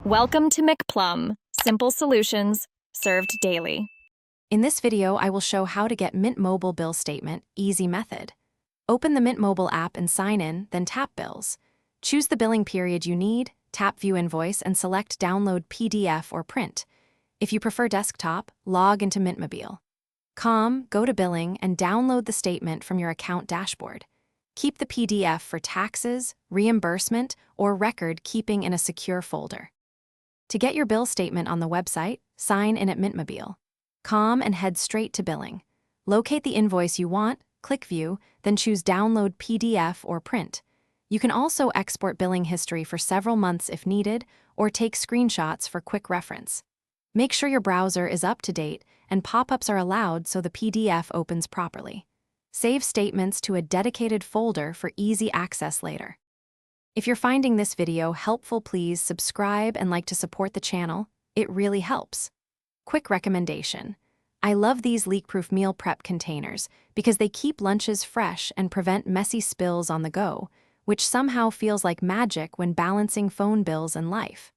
Welcome to McPlum, simple solutions served daily. In this video, I will show how to get Mint Mobile bill statement, easy method. Open the Mint Mobile app and sign in, then tap Bills. Choose the billing period you need, tap View Invoice, and select Download PDF or Print. If you prefer desktop, log into Mintmobile.com, go to Billing, and download the statement from your account dashboard. Keep the PDF for taxes, reimbursement, or record keeping in a secure folder. To get your bill statement on the website, sign in at Mintmobile.com and head straight to Billing. Locate the invoice you want, click View, then choose Download PDF or Print. You can also export billing history for several months if needed, or take screenshots for quick reference. Make sure your browser is up to date and pop-ups are allowed so the PDF opens properly. Save statements to a dedicated folder for easy access later. If you're finding this video helpful, please subscribe and like to support the channel. It really helps. Quick recommendation. I love these leak-proof meal prep containers because they keep lunches fresh and prevent messy spills on the go, which somehow feels like magic when balancing phone bills and life.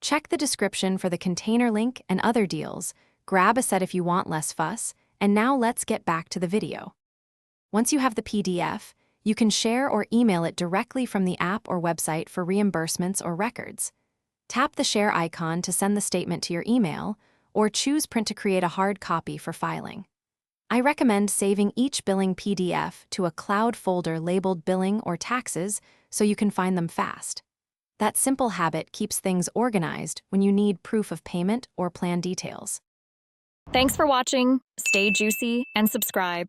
Check the description for the container link and other deals. Grab a set if you want less fuss, and now let's get back to the video. Once you have the PDF, you can share or email it directly from the app or website for reimbursements or records. Tap the share icon to send the statement to your email, or choose Print to create a hard copy for filing. I recommend saving each billing PDF to a cloud folder labeled Billing or Taxes so you can find them fast. That simple habit keeps things organized when you need proof of payment or plan details. Thanks for watching. Stay juicy and subscribe.